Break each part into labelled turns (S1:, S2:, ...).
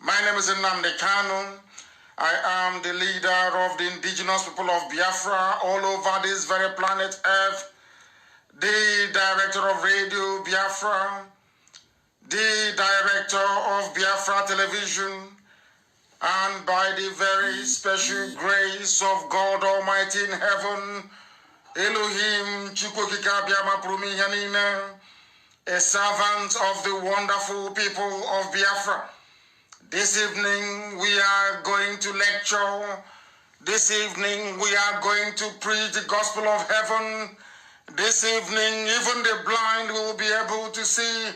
S1: My name is Nnamdi Kanu. I am the leader of the indigenous people of Biafra all over this very planet Earth, the director of Radio Biafra, the director of Biafra Television, and by the very special grace of God Almighty in heaven, Elohim Chukwukika Biama Prumihanina, a servant of the wonderful people of Biafra. This evening we are going to lecture. This evening we are going to preach the gospel of heaven. This evening even the blind will be able to see,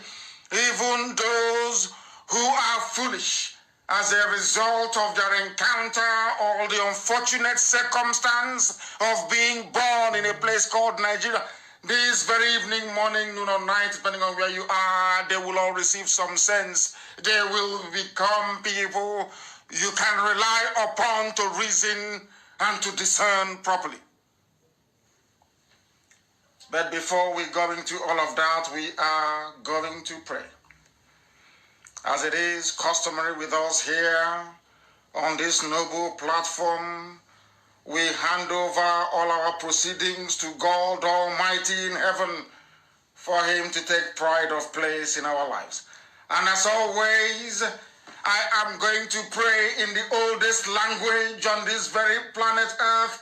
S1: even those who are foolish as a result of their encounter or the unfortunate circumstance of being born in a place called Nigeria. This very evening, morning, noon, or night, depending on where you are, they will all receive some sense. They will become people you can rely upon to reason and to discern properly. But before we go into all of that, we are going to pray. As it is customary with us here on this noble platform, we hand over all our proceedings to God Almighty in heaven for Him to take pride of place in our lives. And as always, I am going to pray in the oldest language on this very planet Earth.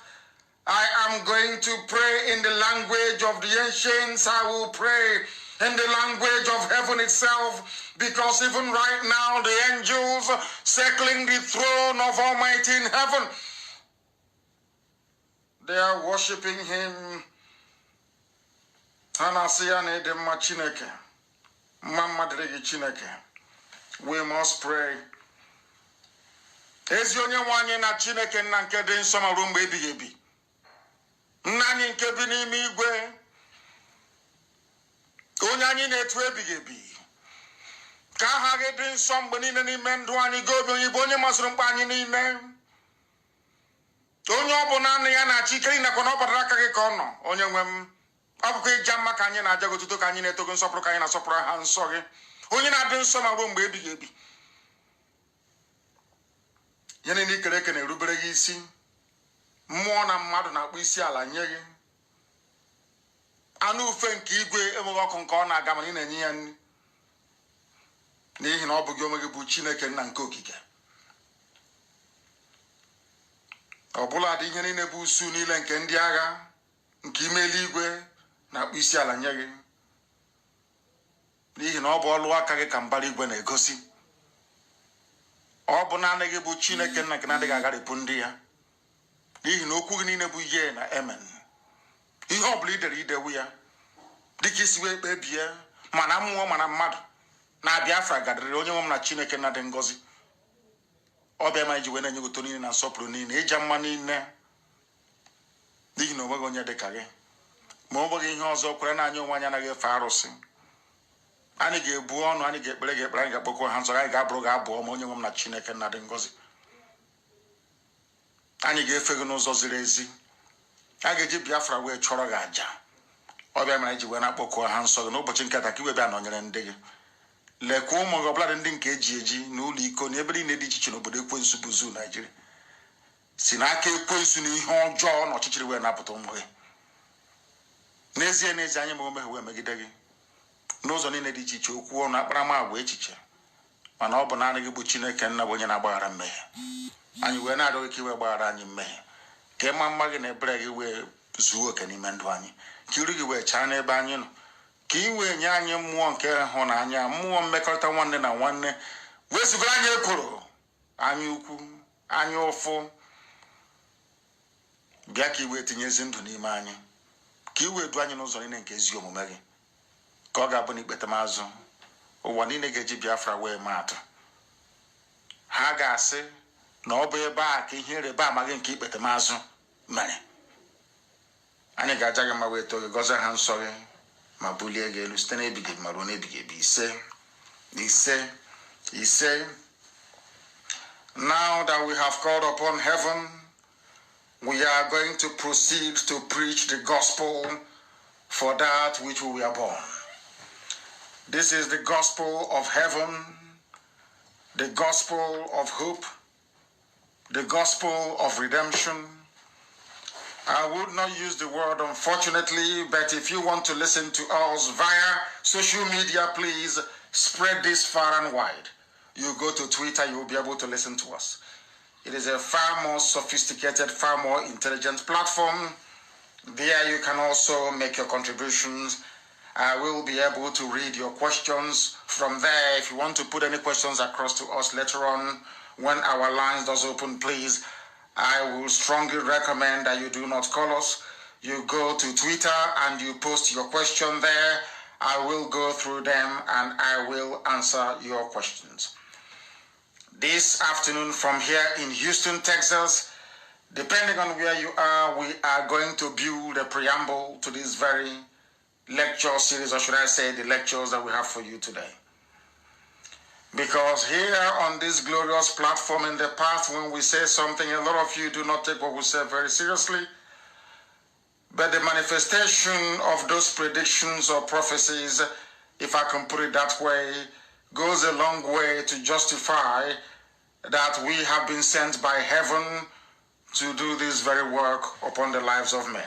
S1: I am going to pray in the language of the ancients. I will pray in the language of heaven itself, because even right now the angels circling the throne of Almighty in heaven, they are worshiping Him. We must pray. Ezi onye nwanyị na Chineke nna nke dị nsọ ma ruo mgbe ebighị ebi. Nna anyị nke bi n'ime igwe, onye anyị na-etu ebighị ebi. Ka aha gị dị nsọ mgbe niile n'ime ndụ anyị, gị obi onye bụ onye masịrị mkpa anyị niile. Onye ọ bụ naanị ya na-achị ike nakwa na ọ batara aka gị ka ọ nọ. Onye nwe m, ọ bụkwa ịja mma ka anyị na-aja gị otuto, ka anyị na-eto gị nsọpụrụ, ka anyị na-asọpụrụ aha nsọ gị, onye na-adị nsọ ma ruo mgbe ebighị ebi. Ya niile ikere eke na-erubere gị isi. Mmụọ na mmadụ na-akpọ isi ala nye gị. Anụ ufe nke igwe enweghị ọkụ nke ọ na-aga, mana ị na-enye ya nri, n'ihi na ọ bụ gị onwe gị bụ Chineke nna nke okike. Ọbụla dị ihe niile bụ usu niile nke ndị agha nke ime eluigwe na-akpọ isi ala nye gị, n'ihi na ọ bụ ọlụ aka gị ka mbara igwe na-egosi. Ọ bụ naanị gị bụ Chineke nna nke na-adịghị agharịpụ ndị ya, n'ihi na okwu gị niile bụ ye na amen. Ihe ọ bụla idere idewu ya dịka isi wee kpebie, mana mmụọ mana mmadụ na Biafra gadịrị onye nwe m na Chineke nna dị ngọzi. Ọ bịa ma iji wee na-enye goto niile na nsọpụrụ niile, ịja mma niile, n'ihi na onweghị onye dị ka gị. Ma ọ nweghị ihe ọzọ kwere na anyị onwe anyị anaghị efe arụsị. Anyị ga-ebu ọnụ, anyị ga-ekpere gị ekpere, anyị ga-akpọkọ ha nsọ, anyị ga-abụrụ gị abụ ọma onye nwe m na Chineke nna dị ngọzi. Anyị ga-efe gị n'ụzọ ziri ezi. A ga-eji Biafra wee chọrọ gị aja. Ọ bịa mere iji wee na-akpọkọ ha nsọ gị n'ụbọchị nke taa, ka iwe bịa nọnyere ndị gị. Lekwa ụmụ gị ọbụla ndị nke eji eji n'ụlọ iko na ebe niile dị iche iche n'obodo ekwensu bụ zu Naijiria, si n'aka ekwensu na ihe ọjọọ na ọchịchịrị wee napụta ụmụ gị. N'ezie n'ezie, anyị ma omehie wee megide gị n'ụzọ niile dị iche iche, okwu ọnụ, akparamagwa, echiche, mana ọ bụ naanị gị bụ Chineke nna bụ onye na-agbaghara mmehie. Anyị wee na-arịọ gị ka iwe gbaghara anyị mmehie, ka ịma mma gị na ebere gị wee zuo oke n'ime ndụ anyị, ka iru gị wee chaa n'ebe anyị nọ, ka ị wee nye anyị mmụọ nke ịhụnanya, mmụọ mmekọrịta nwanne na nwanne, wee zugoro anyị ekworo, anyị ukwu, anyị ụfụ. Bịa ka i wee tinye ezi ndụ n'ime anyị, ka i wee du anyị n'ụzọ niile nke ezi omume gị, ka ọ ga-abụ na ikpetamazụ ụwa niile ga-eji Biafra wee maa atụ. Ha ga-asị na ọ bụ ebe a ka ihe ịrịba ama gị nke ikpetamazụ mere. Anyị ga-aja gị ma wee too gị, gọzie ha nsọ gị, ma bulie gị elu site n'ebighị ebi ma ruo n'ebighị ebi. Ise. Now that we have called upon heaven, we are going to proceed to preach the gospel for that which we were born. This is the gospel of heaven, the gospel of hope, the gospel of redemption. I would not use the word unfortunately, but if you want to listen to us via social media, please spread this far and wide. You go to Twitter, you will be able to listen to us. It is a far more sophisticated, far more intelligent platform. There you can also make your contributions. I will be able to read your questions from there. If you want to put any questions across to us later on, when our lines does open, please, I will strongly recommend that you do not call us. You go to Twitter and you post your question there. I will go through them and I will answer your questions. This afternoon from here in Houston, Texas, depending on where you are, we are going to build a preamble to this very lecture series, or should I say the lectures that we have for you today. Because here on this glorious platform in the past, when we say something, a lot of you do not take what we say very seriously. But the manifestation of those predictions or prophecies, if I can put it that way, goes a long way to justify that we have been sent by heaven to do this very work upon the lives of men.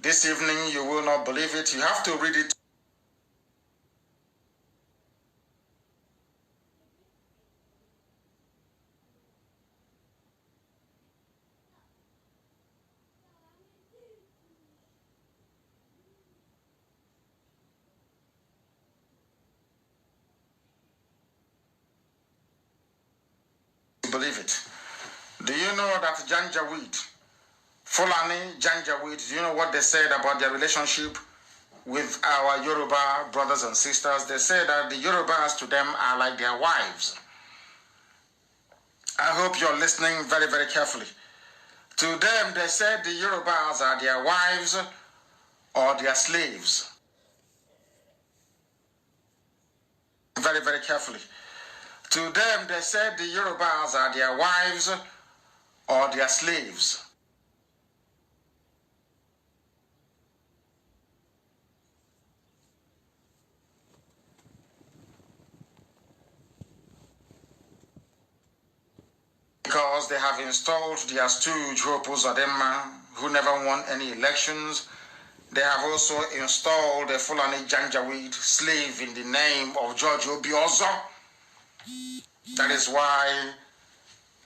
S1: This evening, you will not believe it. You have to read it. Believe it. Do you know that Janjaweed, Fulani Janjaweed, do you know what they said about their relationship with our Yoruba brothers and sisters? They say that the Yorubas to them are like their wives. I hope you're listening very, very carefully. To them, they said the Yorubas are their wives or their slaves. Very, very carefully. To them, they said the Yorubas are their wives or their slaves. Because they have installed their stooge, Hope Uzodinma, who never won any elections. They have also installed a Fulani Janjaweed slave in the name of George Obiozo. That is why,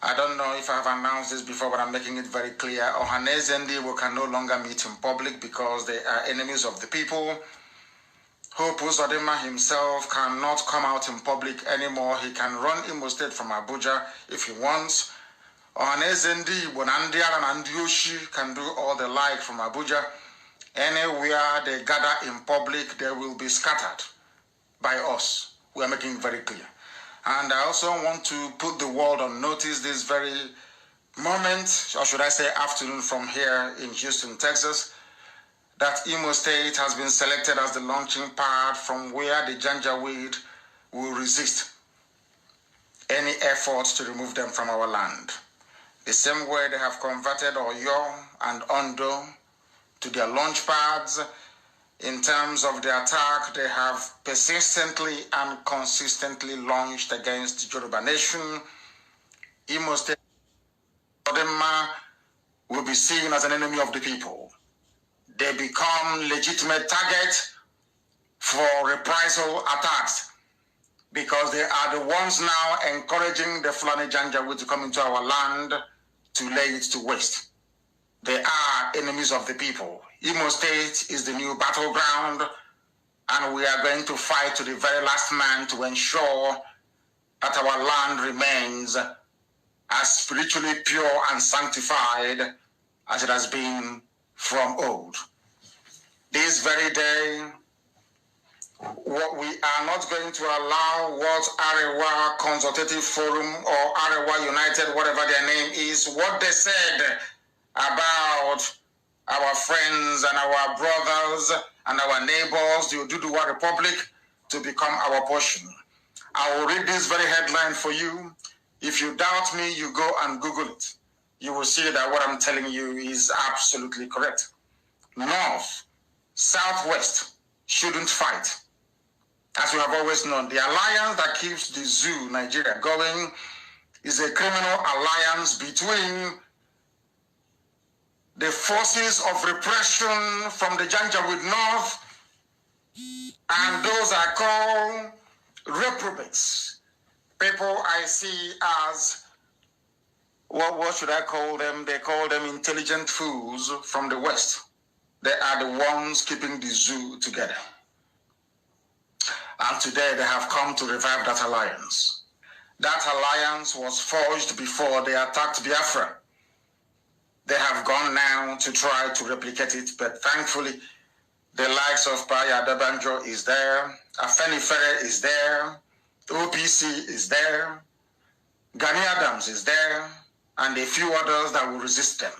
S1: I don't know if I have announced this before, but I'm making it very clear. Ohaneze Ndigbo can no longer meet in public because they are enemies of the people. Hope Uzodinma himself cannot come out in public anymore. He can run Imo State from Abuja if he wants. Ohaneze Ndigbo, Nandiara and Ndioshi can do all the like from Abuja. Anywhere they gather in public, they will be scattered by us. We are making it very clear. And I also want to put the world on notice this very moment, or should I say afternoon from here in Houston, Texas, that Imo State has been selected as the launching pad from where the Janjaweed will resist any efforts to remove them from our land. The same way they have converted Oyo and Ondo to their launch pads. In terms of the attack, they have persistently and consistently launched against the Yoruba nation. Imo State will be seen as an enemy of the people. They become legitimate targets for reprisal attacks because they are the ones now encouraging the Fulani Janjaweed to come into our land to lay it to waste. They are enemies of the people. Imo State is the new battleground, and we are going to fight to the very last man to ensure that our land remains as spiritually pure and sanctified as it has been from old. This very day, what we are not going to allow what Arewa Consultative Forum or Arewa United, whatever their name is, what they said about our friends and our brothers and our neighbors, the Oduduwa Republic, to become our portion. I will read this very headline for you. If you doubt me, you go and Google it. You will see that what I'm telling you is absolutely correct. North, Southwest shouldn't fight. As we have always known, the alliance that keeps the zoo, Nigeria, going is a criminal alliance between the forces of repression from the Janjaweed North and those I call reprobates. People I see as, what should I call them? They call them intelligent fools from the West. They are the ones keeping the zoo together. And today they have come to revive that alliance. That alliance was forged before they attacked Biafra. They have gone now to try to replicate it, but thankfully, the likes of Paya Dabanjo is there, Afenifere is there, OPC is there, Gani Adams is there, and a few others that will resist them.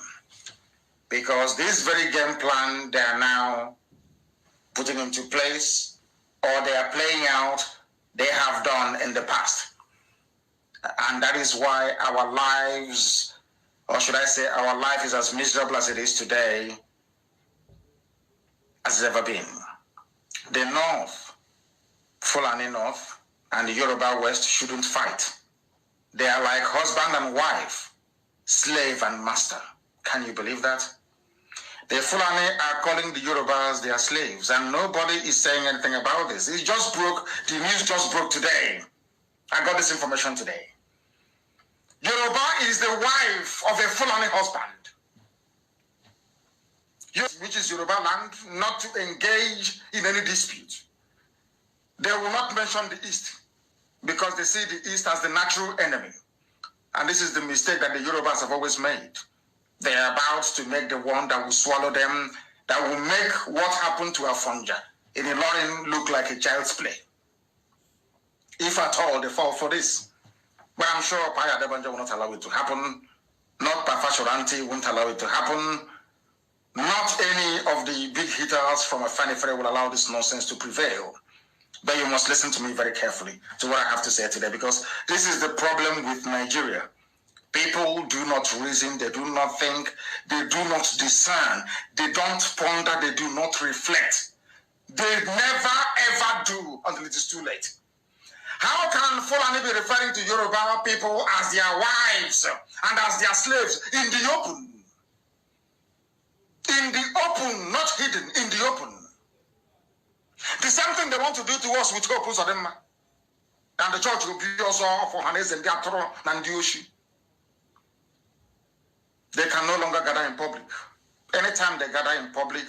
S1: Because this very game plan they are now putting into place, or they are playing out, they have done in the past. And that is why our lives, or should I say our life, is as miserable as it is today as it's ever been. The North, Fulani North, and the Yoruba West shouldn't fight. They are like husband and wife, slave and master. Can you believe that? The Fulani are calling the Yorubas their slaves, and nobody is saying anything about this. It just broke, the news just broke today. I got this information today. Yoruba is the wife of a Fulani husband, which is Yoruba land, not to engage in any dispute. They will not mention the East because they see the East as the natural enemy. And this is the mistake that the Yorubas have always made. They are about to make the one that will swallow them, that will make what happened to Afonja in Ilorin look like a child's play. If at all they fall for this. But I'm sure Paya Debanja will not allow it to happen. Not Pafashoranti won't allow it to happen. Not any of the big hitters from Afenifere will allow this nonsense to prevail. But you must listen to me very carefully to what I have to say today, because this is the problem with Nigeria. People do not reason, they do not think, they do not discern, they don't ponder, they do not reflect. They never ever do until it is too late. How can Fulani be referring to Yoruba people as their wives and as their slaves in the open? In the open, not hidden, in the open. The same thing they want to do to us with Hope Uzodinma. And the church will be also for Hanes and Diatoro and Dioshi. They can no longer gather in public. Anytime they gather in public,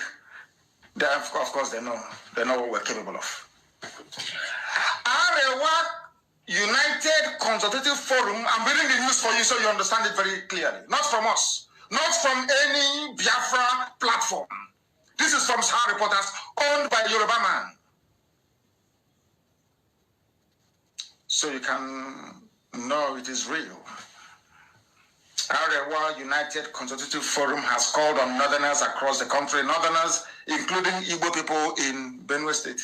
S1: they, of course they know what we're capable of. Arewa United Consultative Forum, I'm reading the news for you so you understand it very clearly. Not from us, not from any Biafra platform. This is from Sahara Reporters owned by Yoruba man. So you can know it is real. Arewa United Consultative Forum has called on northerners across the country, northerners including Igbo people in Benue State.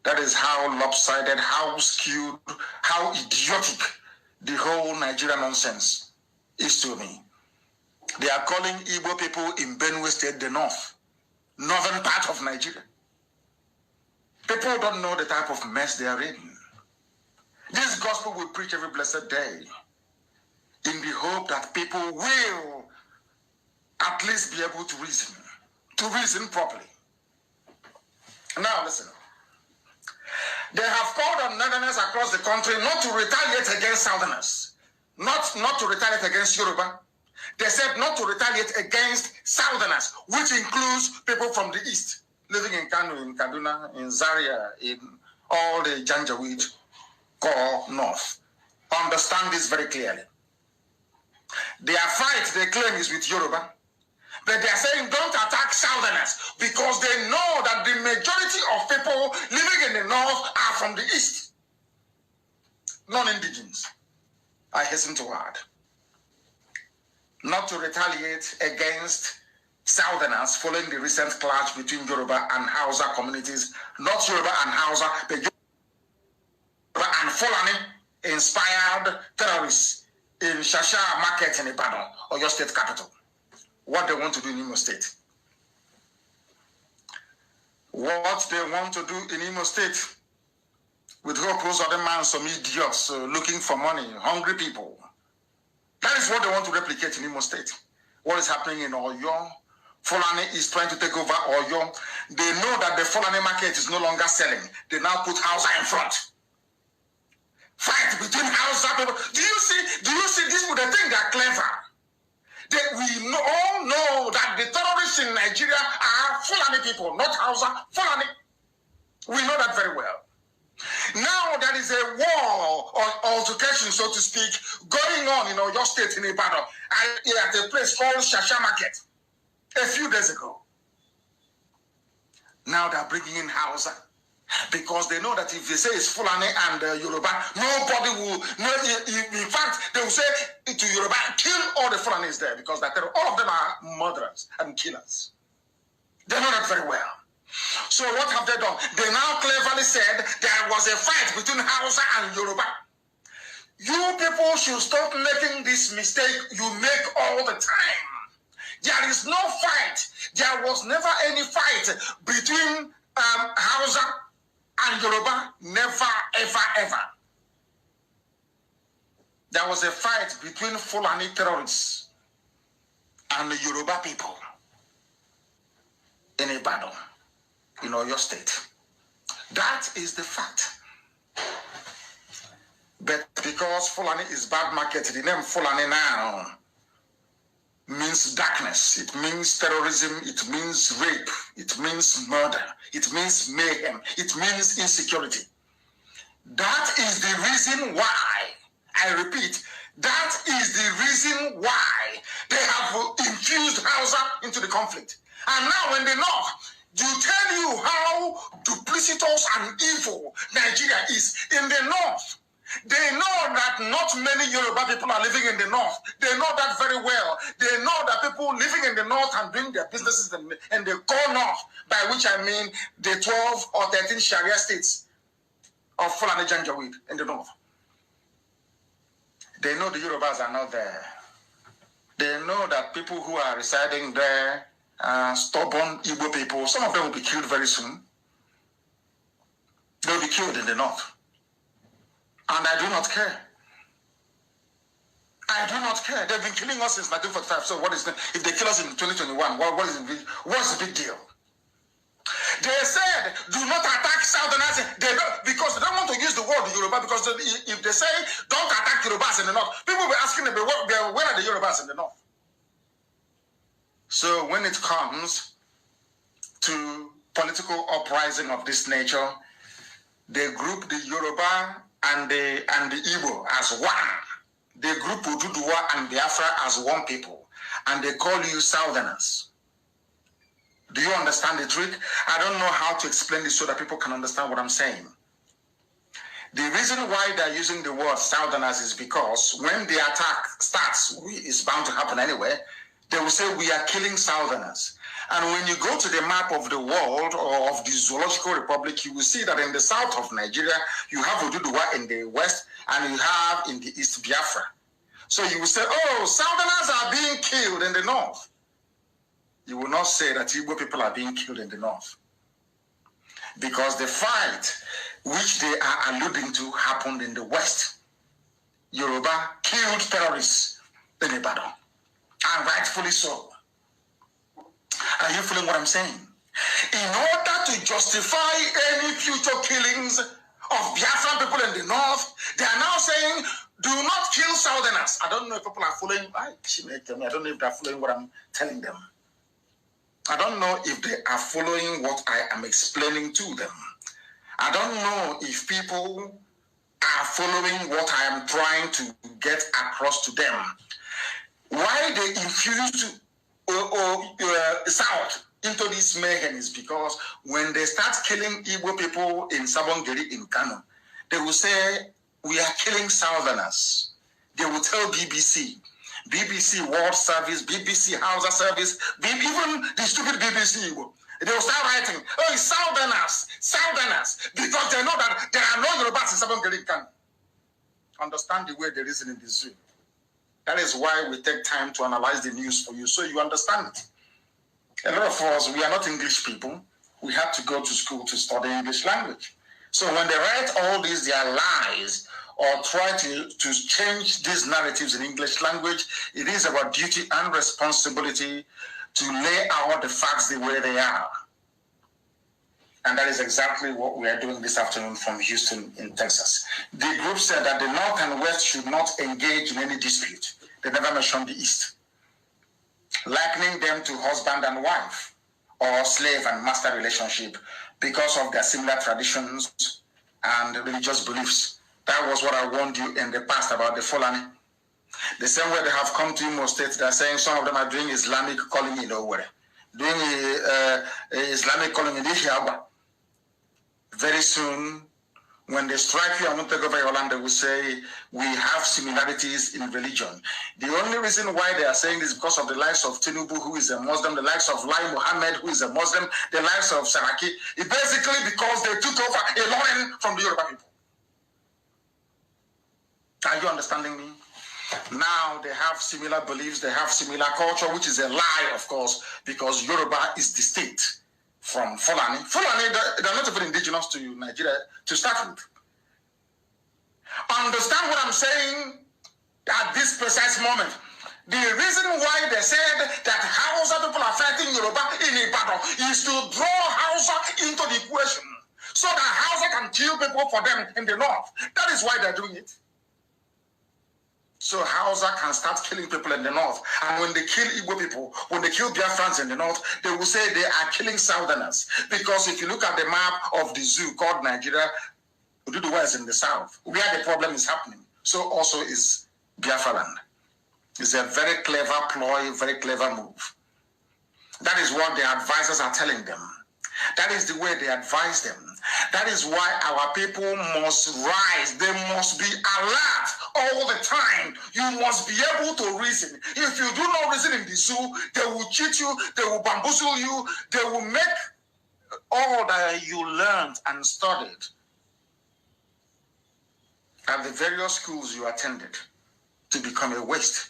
S1: That is how lopsided, how skewed, how idiotic the whole Nigerian nonsense is to me. They are calling Igbo people in Benue State the northern part of Nigeria. People don't know the type of mess they are in. This gospel we preach every blessed day in the hope that people will at least be able to reason properly. Now listen. They have called on northerners across the country not to retaliate against southerners, not to retaliate against Yoruba. They said not to retaliate against southerners, which includes people from the east, living in Kanu, in Kaduna, in Zaria, in all the Janjaweed core north. Understand this very clearly. Their fight, they claim, is with Yoruba. But they are saying don't attack southerners because they know that the majority of people living in the north are from the east. Non-indigenous, I hasten to add. Not to retaliate against southerners following the recent clash between Yoruba and Hausa communities, not Yoruba and Hausa, but Yoruba and Fulani-inspired terrorists in Shasha Market in Ibadan, or your state capital. What they want to do in Imo State. What they want to do in Imo State with hope who's other man, some idiots looking for money, hungry people. That is what they want to replicate in Imo State. What is happening in Oyo? Fulani is trying to take over Oyo. They know that the Fulani market is no longer selling. They now put Hausa in front. Fight between Hausa people. Do you see these people? They think they're clever. We all know that the terrorists in Nigeria are Fulani people, not Hausa, Fulani. We know that very well. Now there is a war or altercation, so to speak, going on in Oyo State in Ibadan at a place called Shasha Market a few days ago. Now they're bringing in Hausa because they know that if they say it's Fulani and Yoruba, nobody will. In fact, they will say to Yoruba, kill all the Fulanis there because all of them are murderers and killers. They know that very well. So what have they done? They now cleverly said there was a fight between Hausa and Yoruba. You people should stop making this mistake you make all the time. There is no fight. There was never any fight between Hausa and Yoruba. Never, ever, ever. There was a fight between Fulani terrorists and the Yoruba people in Ibadan, in Oyo State. That is the fact. But because Fulani is bad market, the name Fulani now means darkness, it means terrorism, it means rape, it means murder, it means mayhem, it means insecurity. That is the reason why, I repeat, that is the reason why they have infused Hausa into the conflict. And now when they know, to tell you how duplicitous and evil Nigeria is in the north. They know that not many Yoruba people are living in the north. They know that very well. They know that people living in the north and doing their businesses in the core north, by which I mean the 12 or 13 Sharia states of Fulani Janjaweed in the north. They know the Yorubas are not there. They know that people who are residing there are stubborn Igbo people. Some of them will be killed very soon. They'll be killed in the north. And I do not care. I do not care. They've been killing us since 1945. So what is if they kill us in 2021? What's the big deal? They said, do not attack Southerners. Because they don't want to use the word Yoruba. Because if they say, don't attack Yorubas in the north, people will be asking them, where are the Yorubas in the north? So when it comes to political uprising of this nature, they group the Yoruba and the Igbo as one. They group Oduduwa and Biafra as one people. And they call you Southerners. Do you understand the trick? I don't know how to explain this so that people can understand what I'm saying. The reason why they're using the word Southerners is because when the attack starts, it's bound to happen anyway, they will say we are killing Southerners. And when you go to the map of the world or of the Zoological Republic, you will see that in the south of Nigeria, you have Oduduwa in the west and you have in the east Biafra. So you will say, oh, Southerners are being killed in the north. You will not say that Igbo people are being killed in the north. Because the fight which they are alluding to happened in the west. Yoruba killed terrorists in Ibadan. And rightfully so. Are you feeling what I'm saying? In order to justify any future killings of Biafran people in the north, they are now saying, do not kill Southerners. I don't know if people are following. I don't know if they're following what I'm telling them. I don't know if they are following what I am explaining to them. I don't know if people are following what I am trying to get across to them. Why they infused South into this mayhem is because when they start killing Igbo people in Sabongeri in Kano, they will say, we are killing Southerners. They will tell BBC, World Service, BBC Hausa Service, even the stupid BBC Igbo. They will start writing, oh, it's Southerners, because they know that there are no Yorubas in Sabongeri in Kano. Understand the way they reason in this zoo. That is why we take time to analyze the news for you, so you understand it. A lot of us, we are not English people. We have to go to school to study English language. So when they write all these, their lies, or try to change these narratives in English language, it is about duty and responsibility to lay out the facts the way they are. And that is exactly what we are doing this afternoon from Houston in Texas. The group said that the North and West should not engage in any dispute. They never mentioned the East, likening them to husband and wife or slave and master relationship because of their similar traditions and religious beliefs. That was what I warned you in the past about the Fulani. The same way they have come to Imo State, they're saying some of them are doing Islamic calling in Owerri, doing Islamic calling in Ihiagwa. Very soon, when they strike you and won't take over your land, they will say, we have similarities in religion. The only reason why they are saying this is because of the likes of Tinubu, who is a Muslim, the likes of Lai Mohammed, who is a Muslim, the likes of Saraki. It's basically because they took over a line from the Yoruba people. Are you understanding me? Now they have similar beliefs, they have similar culture, which is a lie, of course, because Yoruba is distinct from Fulani. Fulani, they're not even indigenous to Nigeria to start with. Understand what I'm saying at this precise moment. The reason why they said that Hausa people are fighting Yoruba in Ibadan is to draw Hausa into the equation so that Hausa can kill people for them in the north. That is why they're doing it. So Hausa can start killing people in the north. And when they kill Igbo people, when they kill Biafrans in the north, they will say they are killing Southerners. Because if you look at the map of the zoo called Nigeria, Ududuwa is in the south, where the problem is happening. So also is Biafra land. It's a very clever ploy, very clever move. That is what the advisors are telling them. That is the way they advise them. That is why our people must rise. They must be alert all the time. You must be able to reason. If you do not reason in the zoo, they will cheat you, they will bamboozle you, they will make all that you learned and studied at the various schools you attended to become a waste,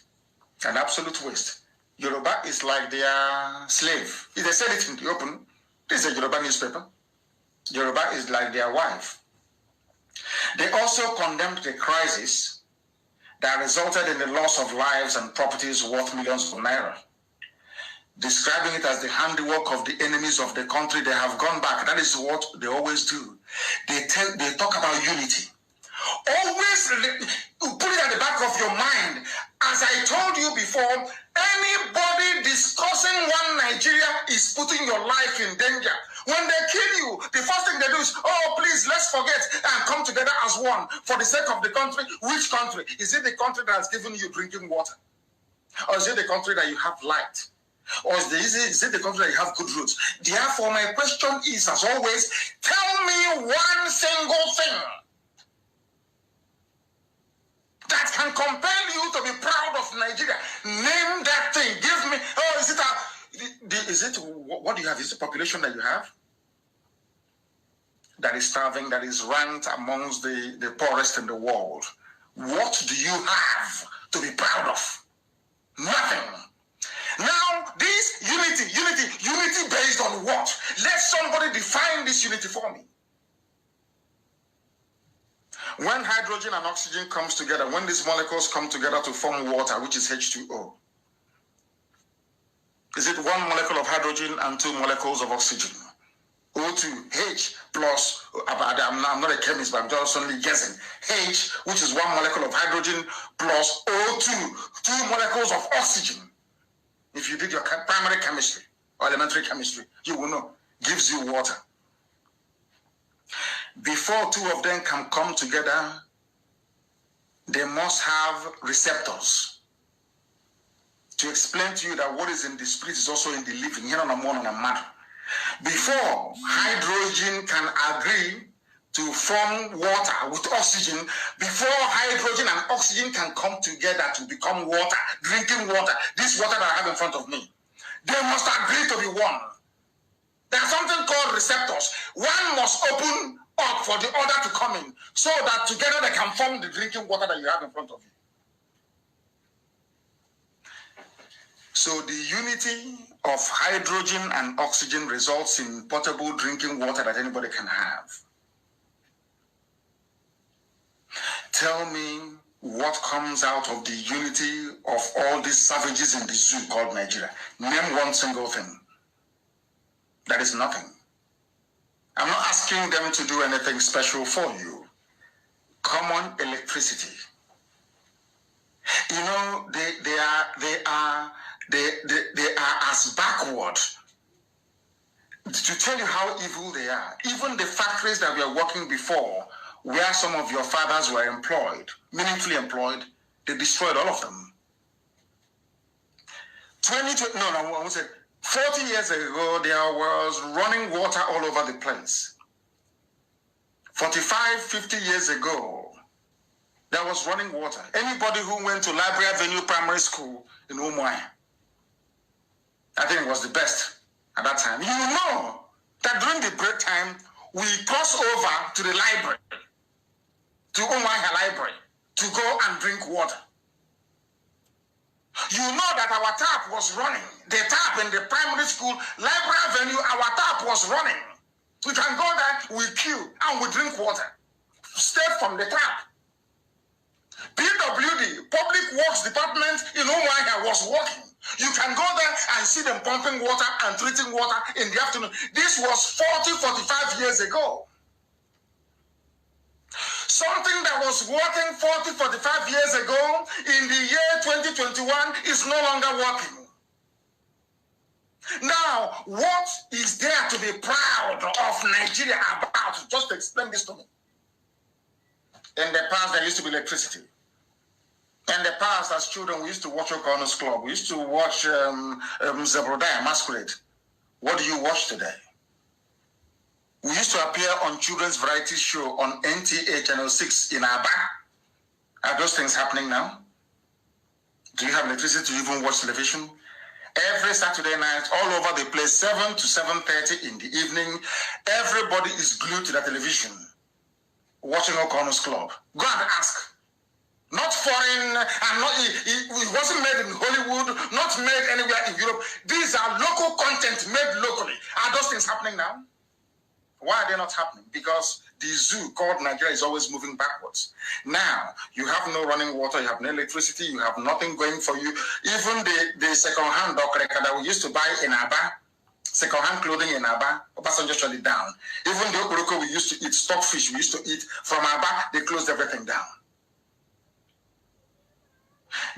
S1: an absolute waste. Yoruba is like their slave. If they said it in the open, this is a Yoruba newspaper. Yoruba is like their wife. They also condemned the crisis that resulted in the loss of lives and properties worth millions of naira. Describing it as the handiwork of the enemies of the country, they have gone back. That is what they always do. They talk about unity. Always put it at the back of your mind. As I told you before, anybody discussing one Nigeria is putting your life in danger. When they kill you, the first thing they do is, oh, please, let's forget and come together as one for the sake of the country. Which country? Is it the country that has given you drinking water? Or is it the country that you have light? Or is it the country that you have good roads? Therefore, my question is, as always, tell me one single thing that can compel you to be proud of Nigeria. Name that thing. Give me, what do you have? Is it population that you have that is starving, that is ranked amongst the poorest in the world? What do you have to be proud of? Nothing. Now, this unity based on what? Let somebody define this unity for me. When hydrogen and oxygen comes together, when these molecules come together to form water, which is H2O, is it one molecule of hydrogen and two molecules of oxygen? O2, H plus, I'm not a chemist, but I'm just only guessing. H, which is one molecule of hydrogen, plus O2, two molecules of oxygen. If you did your primary chemistry or elementary chemistry, you will know. Gives you water. Before two of them can come together, they must have receptors. To explain to you that what is in the spirit is also in the living, here on a moon and a matter. Before hydrogen can agree to form water with oxygen, before hydrogen and oxygen can come together to become water, drinking water, this water that I have in front of me, they must agree to be one. There's something called receptors. One must open up for the other to come in, so that together they can form the drinking water that you have in front of you. So the unity of hydrogen and oxygen results in potable drinking water that anybody can have. Tell me what comes out of the unity of all these savages in the zoo called Nigeria. Name one single thing. That is nothing. I'm not asking them to do anything special for you. Common electricity. You know, they are as backward. To tell you how evil they are, even the factories that were working before, where some of your fathers were employed, meaningfully employed, they destroyed all of them. 40 years ago, there was running water all over the place. 45, 50 years ago, there was running water. Anybody who went to Library Avenue Primary School in Umuahia, I think it was the best at that time. You know that during the break time, we cross over to the library, to Umuahia Library, to go and drink water. You know that our tap was running. The tap in the primary school, Library Avenue, our tap was running. We can go there, we queue, and we drink water. Straight from the tap. PWD, Public Works Department in Umuahia, was working. You can go there and see them pumping water and treating water in the afternoon. This was 40, 45 years ago. Something that was working 40, 45 years ago in the year 2021 is no longer working. Now, what is there to be proud of Nigeria about? Just explain this to me. In the past, there used to be electricity. In the past, as children, we used to watch O'Connor's Club. We used to watch Zebrodaya Masquerade. What do you watch today? We used to appear on children's variety show on NTA Channel 6 in Aba. Are those things happening now? Do you have electricity to even watch television? Every Saturday night, all over the place, 7 to 7:30 in the evening, everybody is glued to the television, watching O'Connor's Club. Go and ask. Not foreign, and not, it wasn't made in Hollywood, not made anywhere in Europe. These are local content made locally. Are those things happening now? Why are they not happening? Because the zoo called Nigeria is always moving backwards. Now, you have no running water, you have no electricity, you have nothing going for you. Even the second-hand okreka that we used to buy in Aba, second-hand clothing in Aba, Obasanjo shut it down. Even the okoroko we used to eat, stockfish we used to eat from Aba, they closed everything down.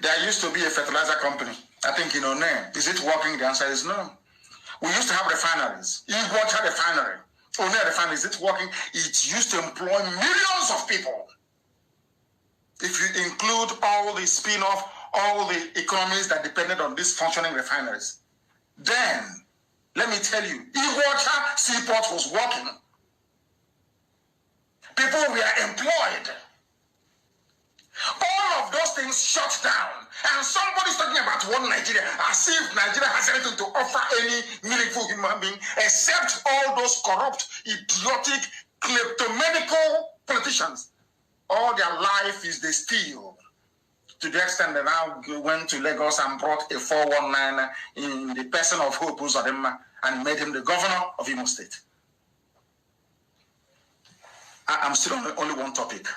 S1: There used to be a fertilizer company, I think you know name. Is it working? The answer is no. We used to have refineries. Water refinery. Only refinery. Is it working? It used to employ millions of people. If you include all the spin-off, all the economies that depended on these functioning refineries, then let me tell you, Iwacha Seaport was working. People were employed. All of those things shut down. And somebody's talking about one Nigeria, as if Nigeria has anything to offer any meaningful human being, except all those corrupt, idiotic, kleptomaniacal politicians. All their life is they steal. To the extent that now went to Lagos and brought a 419 in the person of Hope Uzodinma and made him the governor of Imo State. I'm still on only one topic.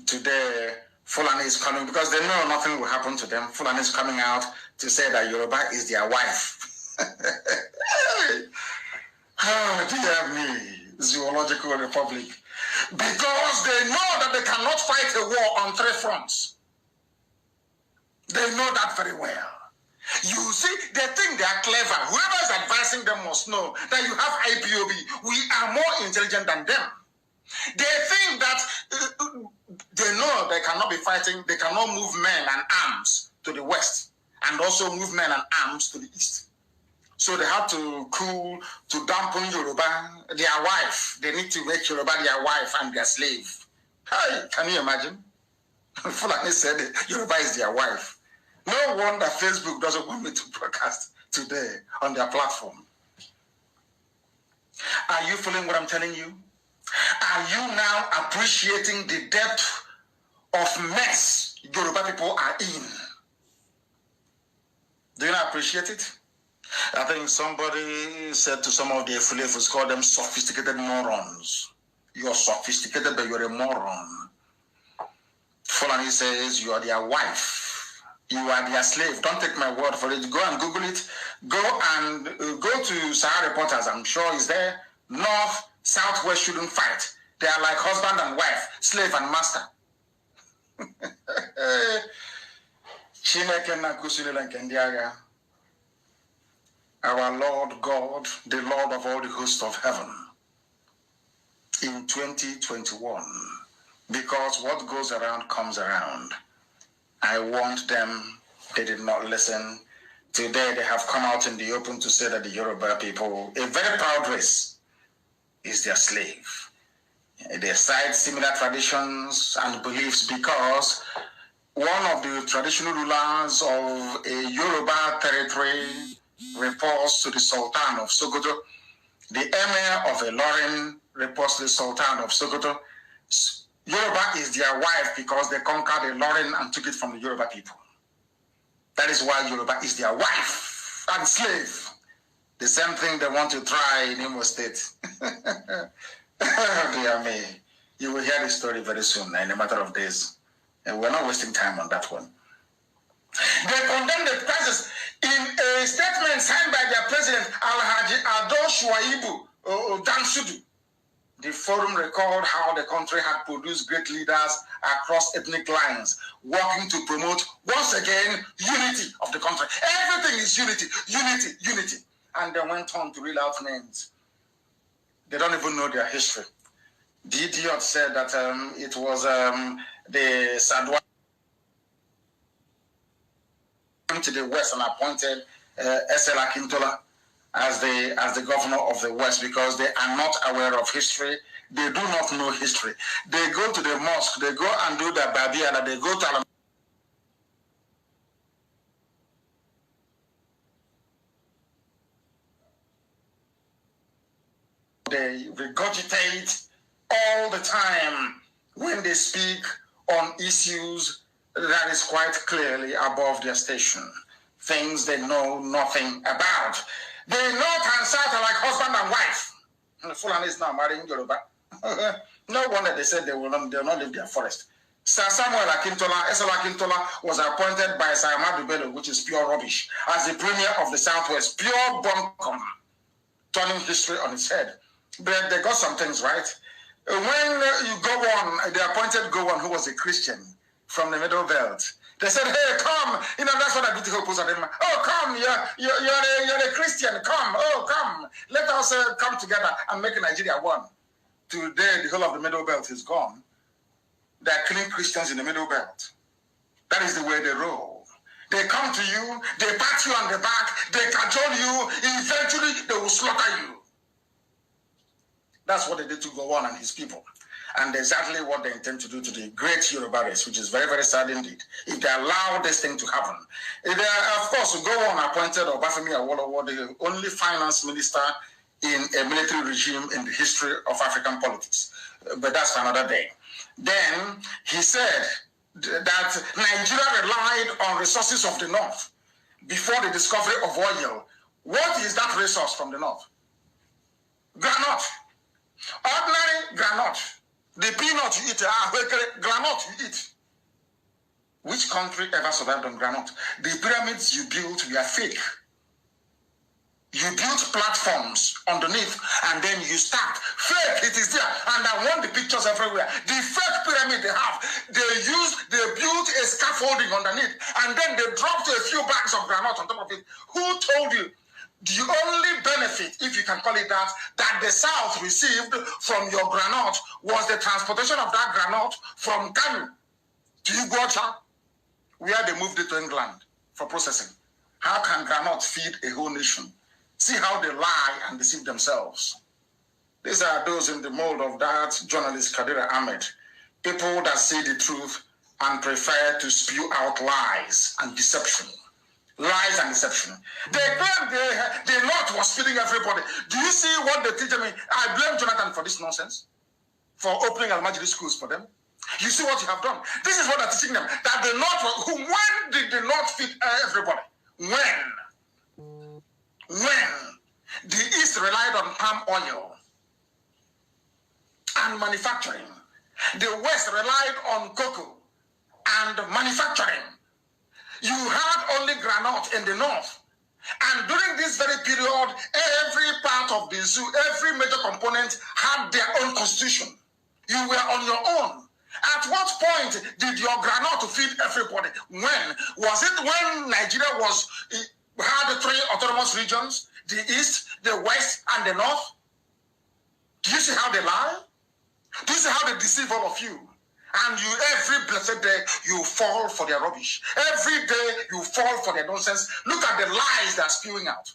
S1: Today, Fulani is coming because they know nothing will happen to them. Fulani is coming out to say that Yoruba is their wife. Oh, dear me, Zoological Republic. Because they know that they cannot fight a war on three fronts. They know that very well. You see, they think they are clever. Whoever is advising them must know that you have IPOB. We are more intelligent than them. They think that they know they cannot be fighting, they cannot move men and arms to the west and also move men and arms to the east. So they have to to dampen Yoruba, their wife. They need to make Yoruba their wife and their slave. Hey, can you imagine? Fulani said Yoruba is their wife. No wonder Facebook doesn't want me to broadcast today on their platform. Are you feeling what I'm telling you? Are you now appreciating the depth of mess Yoruba people are in? Do you not appreciate it? I think somebody said to some of the Fulefus, call them sophisticated morons. You're sophisticated, but you're a moron. Fulani says you are their wife. You are their slave. Don't take my word for it. Go and Google it. Go and go to Sahara Reporters. I'm sure it's there. North, Southwest shouldn't fight. They are like husband and wife, slave and master. Our Lord God, the Lord of all the hosts of heaven, in 2021, because what goes around comes around. I warned them, they did not listen. Today they have come out in the open to say that the Yoruba people, a very proud race, is their slave. They cite similar traditions and beliefs because one of the traditional rulers of a Yoruba territory reports to the Sultan of Sokoto. The Emir of Ilorin reports to the Sultan of Sokoto. Yoruba is their wife because they conquered Ilorin and took it from the Yoruba people. That is why Yoruba is their wife and slave. The same thing they want to try in Imo State. Dear me. You will hear the story very soon, in a matter of days. And we're not wasting time on that one. They condemned the crisis in a statement signed by their president, Alhaji Ado Shuaibu Dansudu. The forum recalled how the country had produced great leaders across ethnic lines, working to promote, once again, unity of the country. Everything is unity, unity, unity. And they went on to reel out names. They don't even know their history. The idiot said that it was the Sadwa to the West and appointed S.L. Akintola as the governor of the West because they are not aware of history. They do not know history. They go to the mosque, they go and do the Babiana, they go to they regurgitate all the time when they speak on issues that is quite clearly above their station. Things they know nothing about. They north and south are like husband and wife. And the Fulani is now marrying Yoruba. No wonder they said they'll not leave their forest. Sir Samuel Akintola, S.L. Akintola, was appointed by Sir Ahmadu Bello, which is pure rubbish, as the premier of the Southwest. Pure bunkum, turning history on its head. But they got some things right. When you go on, they appointed Gowon, who was a Christian from the Middle Belt. They said, "Hey, come! You know that's what I do to help us." Oh, come! You're a Christian. Come! Oh, come! Let us come together and make Nigeria one. Today, the whole of the Middle Belt is gone. They are killing Christians in the Middle Belt. That is the way they roll. They come to you, they pat you on the back, they cajole you. Eventually, they will slaughter you. That's what they did to Gowon and his people. And exactly what they intend to do to the great Yoruba race, which is very, very sad indeed, if they allow this thing to happen. Of course, Gowon appointed Obafemi Awolowo, the only finance minister in a military regime in the history of African politics. But that's for another day. Then he said that Nigeria relied on resources of the North before the discovery of oil. What is that resource from the North? Granite. Ordinary granite. The peanut you eat, granite you eat. Which country ever survived on granite? The pyramids you built were fake. You built platforms underneath and then you start. Fake, it is there. And I want the pictures everywhere. The fake pyramid they have, they built a scaffolding underneath and then they dropped a few bags of granite on top of it. Who told you? The only benefit, if you can call it that the South received from your granite was the transportation of that granite from Kanu to Iguacha, where they moved it to England for processing. How can granite feed a whole nation? See how they lie and deceive themselves. These are those in the mold of that journalist Kadira Ahmed. People that say the truth and prefer to spew out lies and deception. Lies and deception. They claim the North was feeding everybody. Do you see what they teach me? I blame Jonathan for this nonsense. For opening Almajiri schools for them. You see what you have done. This is what they're teaching them. That the North, when did the North feed everybody? When the East relied on palm oil and manufacturing, the West relied on cocoa and manufacturing. You had only granite in the north. And during this very period, every part of the zoo, every major component had their own constitution. You were on your own. At what point did your granite feed everybody? When? Was it when Nigeria had the 3 autonomous regions, the east, the west, and the north? Do you see how they lie? Do you see how they deceive all of you? And you, every blessed day, you fall for their rubbish. Every day, you fall for their nonsense. Look at the lies they're spewing out.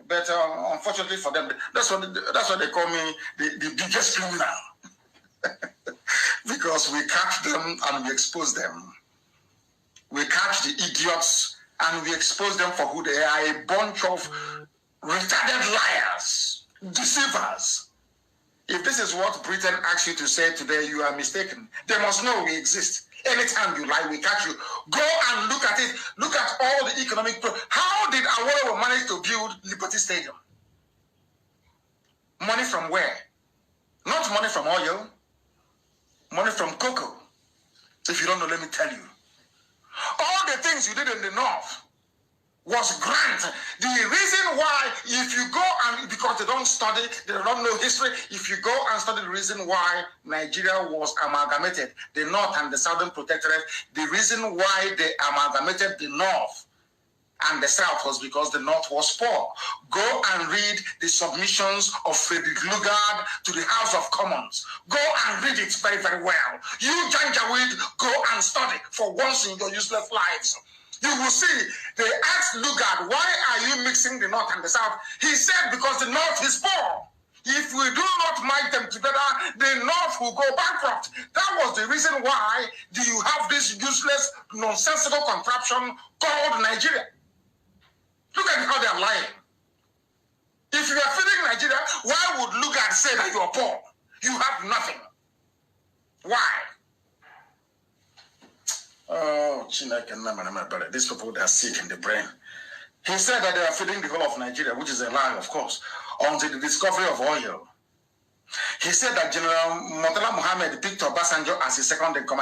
S1: But unfortunately for them, that's what they call me, the biggest criminal. Because we catch them and we expose them. We catch the idiots and we expose them for who they are, a bunch of retarded liars, deceivers. If this is what Britain asks you to say today, you are mistaken. They must know we exist. Anytime you lie, we catch you. Go and look at it. Look at all the economic... How did Awolowo manage to build Liberty Stadium? Money from where? Not money from oil. Money from cocoa. If you don't know, let me tell you. All the things you did in the north was grant. The reason why, if you go and, because they don't study, they don't know history, if you go and study the reason why Nigeria was amalgamated, the north and the southern protectorate, the reason why they amalgamated the north and the south was because the north was poor. Go and read the submissions of Frederick Lugard to the House of Commons. Go and read it very, very well. You, Janjaweed, go and study for once in your useless lives. You will see, they asked Lugard, why are you mixing the north and the south? He said, because the north is poor. If we do not merge them together, the north will go bankrupt. That was the reason why do you have this useless, nonsensical contraption called Nigeria. Look at how they are lying. If you are feeding Nigeria, why would Lugard say that you are poor? You have nothing. Why? Oh, these people, they are sick in the brain. He said that they are feeding the whole of Nigeria, which is a lie, of course, until the discovery of oil. He said that General Murtala Mohammed picked Obasanjo as his second in command.